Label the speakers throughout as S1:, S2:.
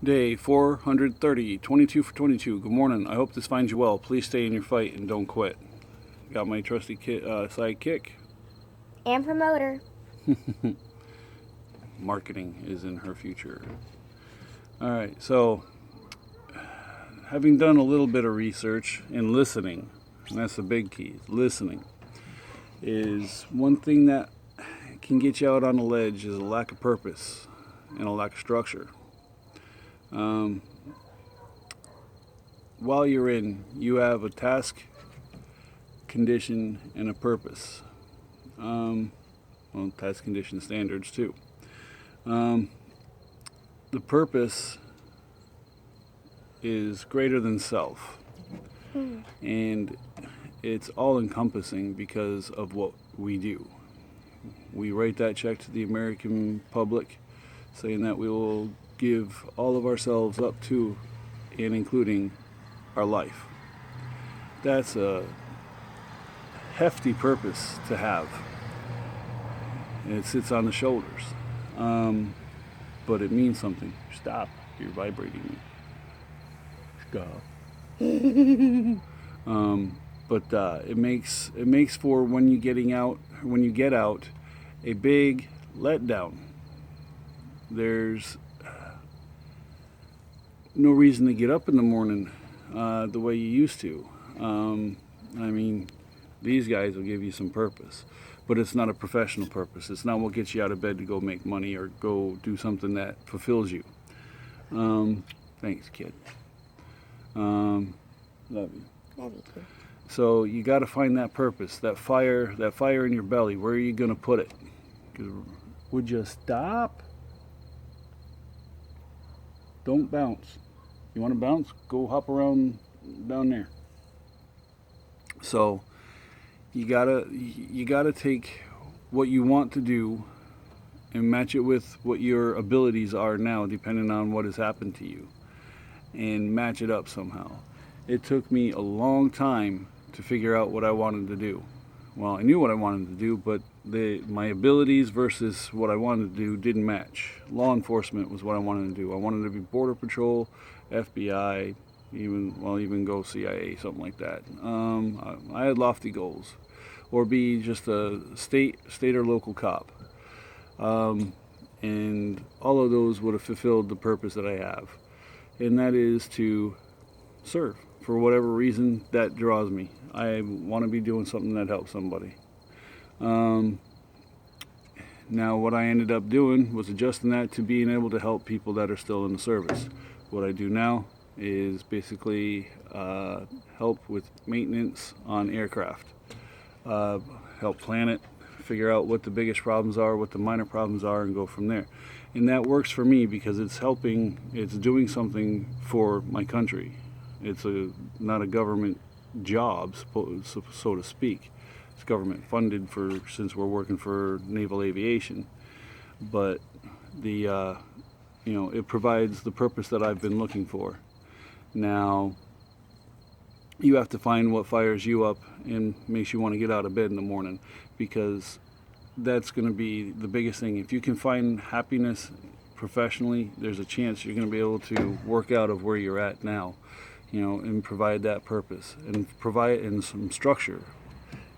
S1: Day 430, 22 for 22. Good morning. I hope this finds you well. Please stay in your fight and don't quit. Got my trusty sidekick.
S2: And promoter.
S1: Marketing is in her future. All right, so having done a little bit of research and listening, and that's the big key, listening, is one thing that can get you out on the ledge is a lack of purpose and a lack of structure. While you're in, you have a task, condition, and a purpose. Task, condition, standards too. The purpose is greater than self, and it's all encompassing because of what we do. We write that check to the American public saying that we will give all of ourselves up to and including our life. That's a hefty purpose to have. It sits on the shoulders, but it means something. Stop! You're vibrating me. Stop. But it makes for when you get out, a big letdown. There's no reason to get up in the morning the way you used to. These guys will give you some purpose, but it's not a professional purpose. It's not what gets you out of bed to go make money or go do something that fulfills you. Thanks, kid. Love you.
S2: Love you too.
S1: So you got to find that purpose, that fire in your belly. Where are you going to put it? Would you stop? Don't bounce. You want to bounce? Go hop around down there. So you gotta take what you want to do and match it with what your abilities are now, depending on what has happened to you, and match it up somehow. It took me a long time to figure out what I wanted to do. Well, I knew what I wanted to do, but my abilities versus what I wanted to do didn't match. Law enforcement was what I wanted to do. I wanted to be Border Patrol, FBI, even go CIA, something like that. I had lofty goals, or be just a state or local cop, and all of those would have fulfilled the purpose that I have, and that is to serve for whatever reason that draws me. I want to be doing something that helps somebody. Now, what I ended up doing was adjusting that to being able to help people that are still in the service. What I do now is basically help with maintenance on aircraft, help plan it, figure out what the biggest problems are, what the minor problems are, and go from there. And that works for me because it's doing something for my country. It's not a government job, so to speak. It's government funded since we're working for naval aviation, but it provides the purpose that I've been looking for. Now, you have to find what fires you up and makes you want to get out of bed in the morning, because that's going to be the biggest thing. If you can find happiness professionally, there's a chance you're going to be able to work out of where you're at now, and provide that purpose and provide in some structure.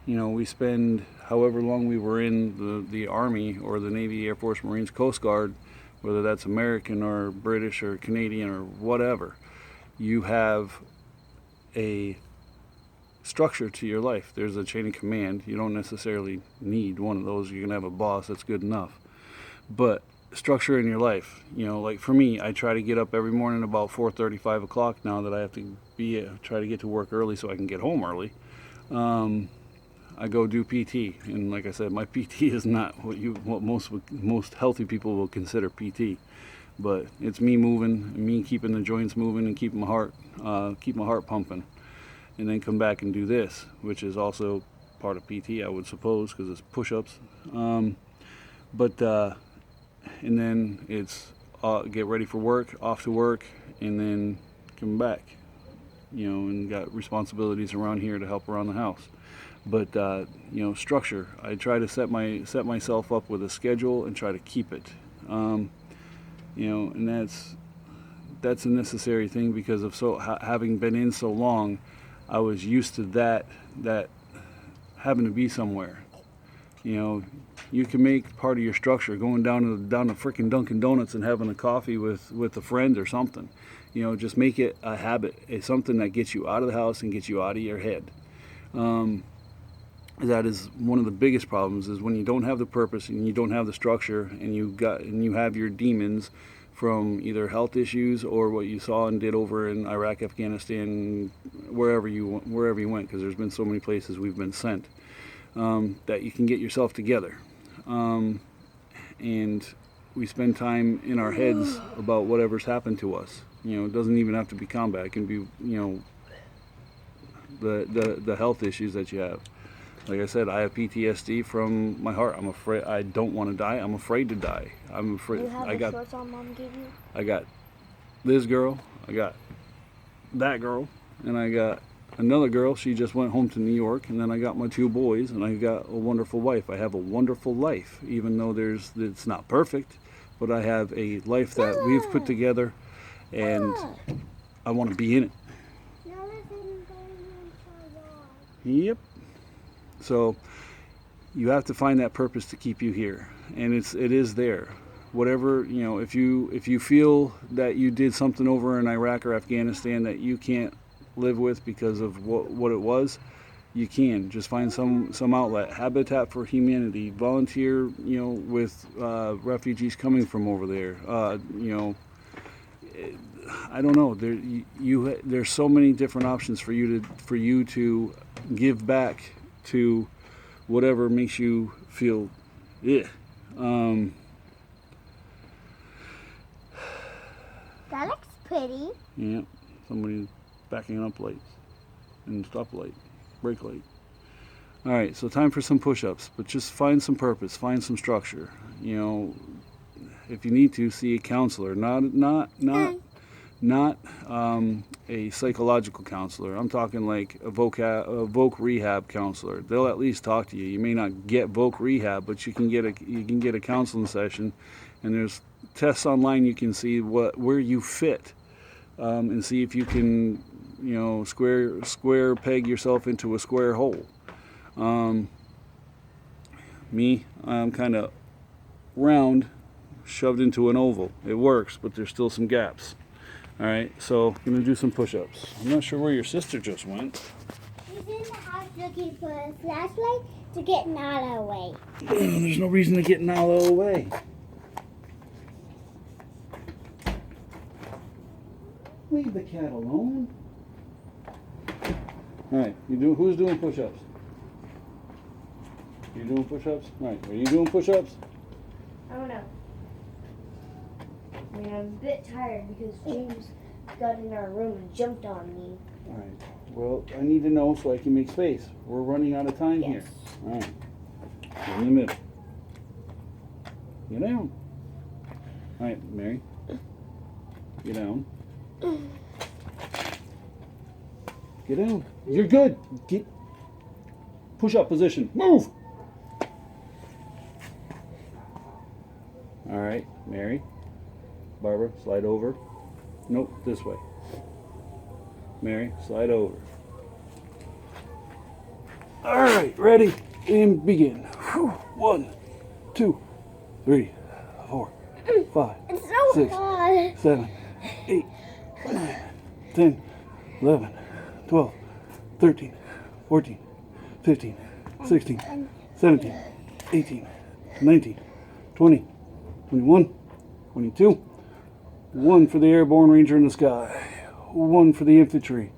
S1: We spend however long we were in the Army or the Navy, Air Force, Marines, Coast Guard, whether that's American or British or Canadian or whatever, you have a structure to your life. There's a chain of command. You don't necessarily need one of those. You can have a boss, that's good enough. But structure in your life, like for me, I try to get up every morning about 4:30, 5 o'clock now that I have to try to get to work early so I can get home early. I go do PT, and like I said, my PT is not what most healthy people will consider PT, but it's me moving, me keeping the joints moving, and keep my heart pumping, and then come back and do this, which is also part of PT, I would suppose, because it's push-ups. And then it's get ready for work, off to work, and then come back, and got responsibilities around here to help around the house. But structure. I try to set myself up with a schedule and try to keep it. And that's a necessary thing because of having been in so long. I was used to that having to be somewhere. You know, you can make part of your structure going down to freaking Dunkin' Donuts and having a coffee with a friend or something. You know, just make it a habit. It's something that gets you out of the house and gets you out of your head. That is one of the biggest problems, is when you don't have the purpose and you don't have the structure, and you have your demons from either health issues or what you saw and did over in Iraq, Afghanistan, wherever you went, because there's been so many places we've been sent, that you can get yourself together. And we spend time in our heads about whatever's happened to us. You know, it doesn't even have to be combat. It can be, you know, the health issues that you have. Like I said, I have PTSD from my heart. I'm afraid. I don't want to die. I'm afraid to die. I'm afraid.
S2: You have the shorts on Mom gave you?
S1: I got this girl. I got that girl, and I got another girl. She just went home to New York, and then I got my 2 boys, and I got a wonderful wife. I have a wonderful life, even though it's not perfect, but I have a life that we've put together, and I want to be in it. Yep. So you have to find that purpose to keep you here, and it is there. Whatever, you know, if you feel that you did something over in Iraq or Afghanistan that you can't live with because of what it was, you can just find some outlet. Habitat for Humanity, volunteer, you know, with refugees coming from over there. You know, I don't know. There's so many different options for you to give back to whatever makes you feel. Yeah.
S2: That looks pretty.
S1: Yeah. Somebody's backing up lights and stop light, brake light. All right. So time for some push-ups, but just find some purpose, find some structure. You know, if you need to, see a counselor. Not a psychological counselor. I'm talking like a voc rehab counselor. They'll at least talk to you. You may not get voc rehab, but you can get a counseling session, and there's tests online you can see where you fit, and see if you can, you know, square peg yourself into a square hole. Me, I'm kind of round, shoved into an oval. It works, but there's still some gaps. All right, so I'm gonna do some push-ups. I'm not sure where your sister just went.
S2: She's in the house looking for a flashlight to get Nala away.
S1: There's no reason to get Nala away. Leave the cat alone. All right, who's doing push-ups? You doing push-ups? All right, are you doing push-ups?
S2: I don't know. I mean, I'm a bit tired because James got in our room and jumped on me.
S1: All right. Well, I need to know so I can make space. We're running out of time here. All right. In the middle. Get down. All right, Mary. Get down. Get down. You're good. Get push-up position. Move. All right, Mary. Barbara, slide over. Nope, this way. Mary, slide over. All right, ready, and begin. 1, 2, 3, 4, 5,
S2: It's so
S1: 6,
S2: hard.
S1: 7, 8, 9, 10, 11, 12, 13, 14, 15, 16, 17, 18, 19, 20, 21, 22. 1 for the airborne ranger in the sky. 1 for the infantry.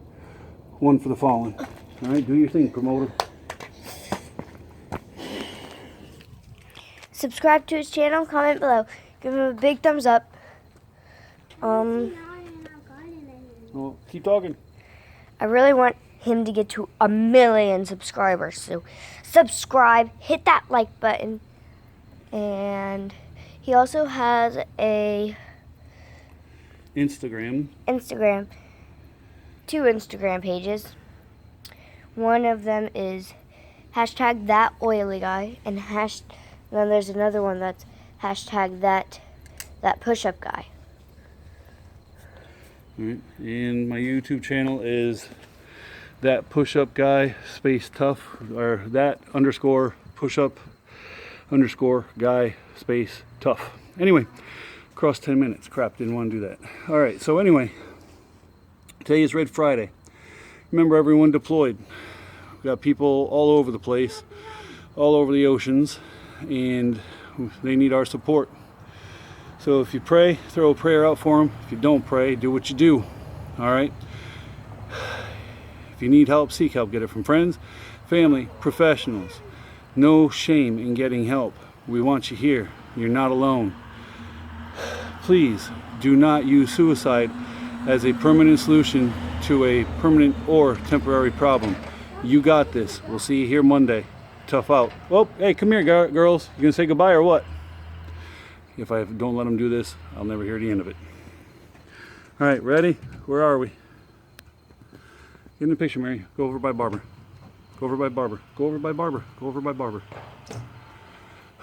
S1: 1 for the fallen. All right, do your thing, promoter.
S2: Subscribe to his channel, comment below. Give him a big thumbs up.
S1: Well, keep talking.
S2: I really want him to get to 1 million subscribers. So subscribe, hit that like button. And he also has a
S1: Instagram.
S2: 2 Instagram pages. One of them is hashtag that oily guy, and then there's another one that's hashtag that push-up guy.
S1: Alright, and my YouTube channel is that push-up guy space tough, or that underscore push-up underscore guy space tough. Anyway, across 10 minutes. Crap, didn't want to do that. Alright, so anyway, today is Red Friday. Remember, everyone deployed. We've got people all over the place, all over the oceans, and they need our support. So if you pray, throw a prayer out for them. If you don't pray, do what you do. Alright? If you need help, seek help. Get it from friends, family, professionals. No shame in getting help. We want you here. You're not alone. Please do not use suicide as a permanent solution to a permanent or temporary problem. You got this. We'll see you here Monday. Tough out. Oh, hey, come here, girls. You gonna say goodbye or what? If I don't let them do this, I'll never hear the end of it. All right, ready? Where are we? Get in the picture, Mary. Go over by Barbara. Go over by Barbara. Go over by Barbara. Go over by Barbara.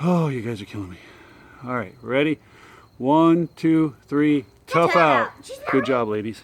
S1: Oh, you guys are killing me. All right, ready? 1, 2, 3. Tough out. Good job, ladies.